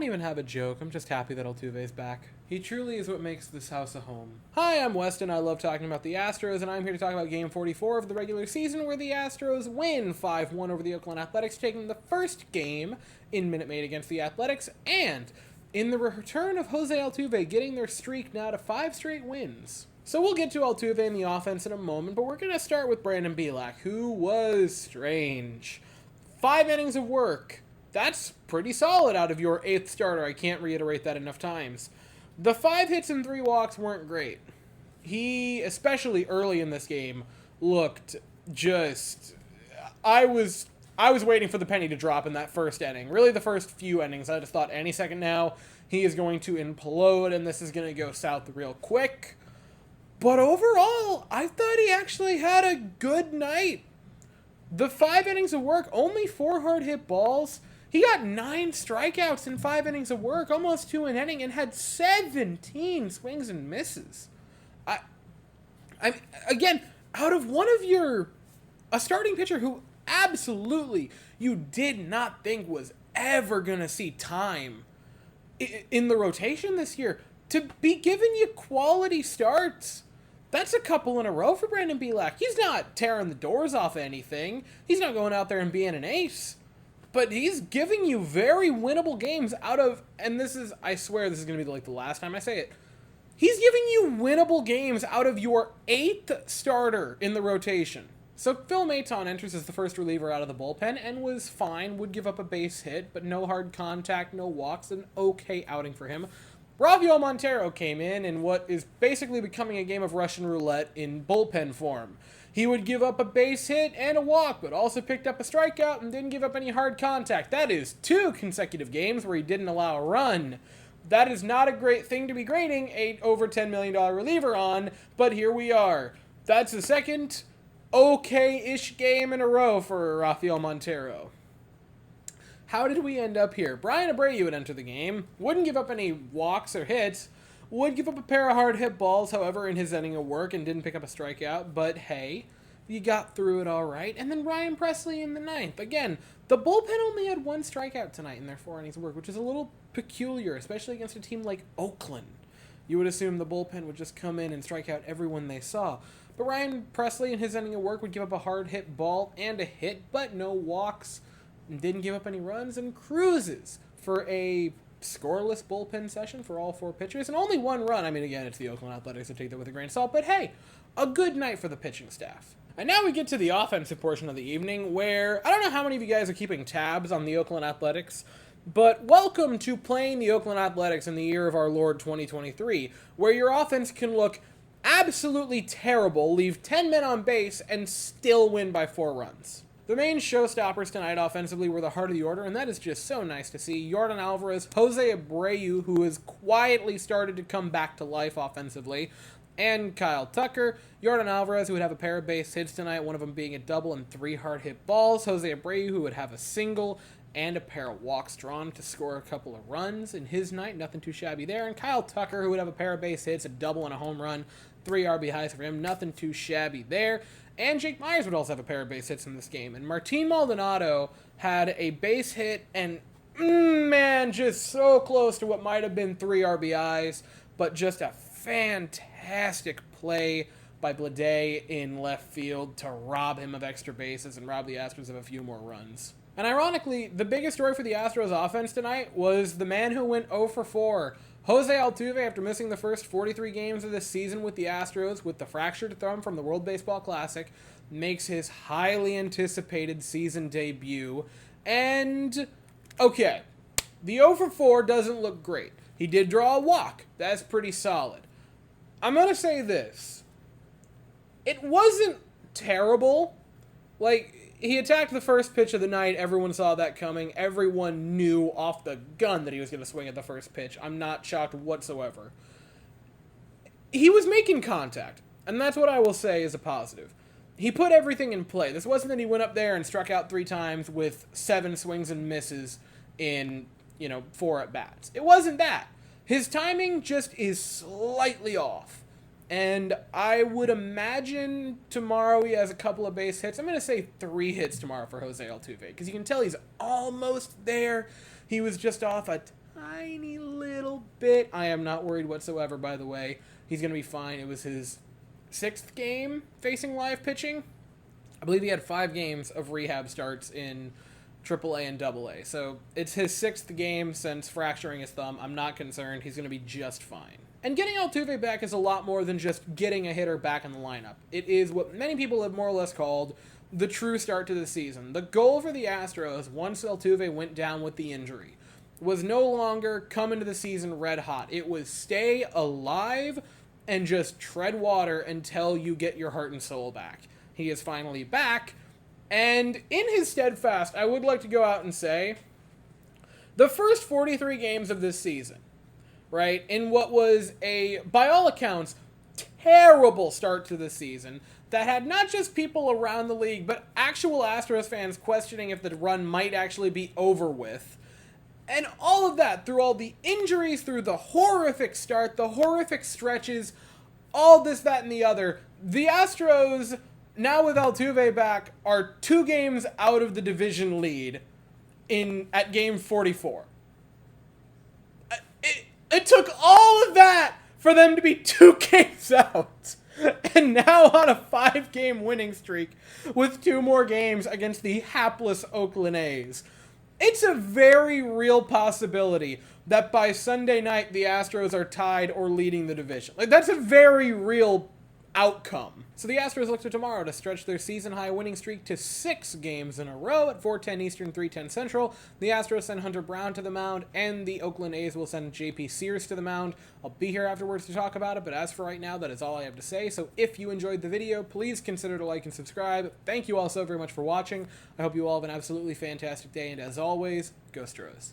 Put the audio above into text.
don't even have a joke. I'm just happy that Altuve's back. He truly is what makes this house a home. Hi, I'm Weston. I love talking about the Astros, and I'm here to talk about Game 44 of the regular season, where the Astros win 5-1 over the Oakland Athletics, taking the first game in Minute Maid against the Athletics, and in the return of Jose Altuve, getting their streak now to 5 straight wins. So we'll get to Altuve and the offense in a moment, but we're going to start with Brandon Bielak, who was strange. 5 innings of work. That's pretty solid out of your 8th starter. I can't reiterate that enough times. The 5 hits and 3 walks weren't great. He, especially early in this game, looked just... I was waiting for the penny to drop in that first inning. Really, the first few innings. I just thought any second now, he is going to implode, and this is going to go south real quick. But overall, I thought he actually had a good night. The 5 innings of work, only 4 hard hit balls. He got 9 strikeouts in 5 innings of work, almost 2 an inning, and had 17 swings and misses. Again, out of a starting pitcher who absolutely you did not think was ever going to see time in the rotation this year, to be giving you quality starts. That's a couple in a row for Brandon Bielak. He's not tearing the doors off anything. He's not going out there and being an ace. But he's giving you very winnable games out of, and this is, I swear this is going to be like the last time I say it, he's giving you winnable games out of your 8th starter in the rotation. So Phil Maton enters as the first reliever out of the bullpen and was fine, would give up a base hit, but no hard contact, no walks, an okay outing for him. Rafael Montero came in what is basically becoming a game of Russian roulette in bullpen form. He would give up a base hit and a walk, but also picked up a strikeout and didn't give up any hard contact. That is 2 consecutive games where he didn't allow a run. That is not a great thing to be grading a over $10 million reliever on, but here we are. That's the second okay-ish game in a row for Rafael Montero. How did we end up here? Brian Abreu would enter the game, wouldn't give up any walks or hits, would give up a pair of hard hit balls, however, in his inning of work, and didn't pick up a strikeout, but hey, you got through it all right. And then Ryan Presley in the 9th. Again, the bullpen only had 1 strikeout tonight in their 4 innings of work, which is a little peculiar, especially against a team like Oakland. You would assume the bullpen would just come in and strike out everyone they saw. But Ryan Presley in his inning of work would give up a hard hit ball and a hit, but no walks, and didn't give up any runs, and cruises for a scoreless bullpen session for all 4 pitchers, and only 1 run. I mean, again, it's the Oakland Athletics, so take that with a grain of salt, but hey, a good night for the pitching staff. And now we get to the offensive portion of the evening, where I don't know how many of you guys are keeping tabs on the Oakland Athletics, but welcome to playing the Oakland Athletics in the year of our Lord 2023, where your offense can look absolutely terrible, leave 10 men on base, and still win by 4 runs. The main showstoppers tonight offensively were the heart of the order, and that is just so nice to see. Yordan Alvarez, Jose Abreu, who has quietly started to come back to life offensively, and Kyle Tucker. Yordan Alvarez, who would have a pair of base hits tonight, one of them being a double and 3 hard hit balls. Jose Abreu, who would have a single and a pair of walks drawn to score a couple of runs in his night. Nothing too shabby there. And Kyle Tucker, who would have a pair of base hits, a double and a home run, 3 RBIs for him. Nothing too shabby there. And Jake Myers would also have a pair of base hits in this game. And Martin Maldonado had a base hit and, man, just so close to what might have been 3 RBIs, but just a fantastic play by Blade in left field to rob him of extra bases and rob the Astros of a few more runs. And ironically, the biggest story for the Astros offense tonight was the man who went 0 for 4. Jose Altuve, after missing the first 43 games of the season with the Astros with the fractured thumb from the World Baseball Classic, makes his highly anticipated season debut. And, okay, the 0 for 4 doesn't look great. He did draw a walk. That's pretty solid. I'm going to say this. It wasn't terrible. Like, he attacked the first pitch of the night. Everyone saw that coming. Everyone knew off the gun that he was going to swing at the first pitch. I'm not shocked whatsoever. He was making contact, and that's what I will say is a positive. He put everything in play. This wasn't that he went up there and struck out 3 times with 7 swings and misses in, 4 at-bats. It wasn't that. His timing just is slightly off. And I would imagine tomorrow he has a couple of base hits. I'm going to say 3 hits tomorrow for Jose Altuve, because you can tell he's almost there. He was just off a tiny little bit. I am not worried whatsoever, by the way. He's going to be fine. It was his 6th game facing live pitching. I believe he had 5 games of rehab starts in AAA and AA. So it's his 6th game since fracturing his thumb. I'm not concerned. He's going to be just fine. And getting Altuve back is a lot more than just getting a hitter back in the lineup. It is what many people have more or less called the true start to the season. The goal for the Astros, once Altuve went down with the injury, was no longer come into the season red hot. It was stay alive and just tread water until you get your heart and soul back. He is finally back, and in his steadfast, I would like to go out and say, the first 43 games of this season, right, in what was a, by all accounts, terrible start to the season, that had not just people around the league, but actual Astros fans questioning if the run might actually be over with. And all of that, through all the injuries, through the horrific start, the horrific stretches, all this, that, and the other, the Astros, now with Altuve back, are 2 games out of the division lead at game 44. It took all of that for them to be 2 games out. And now on a 5-game winning streak with 2 more games against the hapless Oakland A's. It's a very real possibility that by Sunday night the Astros are tied or leading the division. Like, that's a very real outcome. So the Astros look to tomorrow to stretch their season-high winning streak to 6 games in a row at 4:10 Eastern, 3:10 Central. The Astros send Hunter Brown to the mound, and the Oakland A's will send J.P. Sears to the mound. I'll be here afterwards to talk about it, but as for right now, that is all I have to say. So if you enjoyed the video, please consider to like and subscribe. Thank you all so very much for watching. I hope you all have an absolutely fantastic day, and as always, go Astros.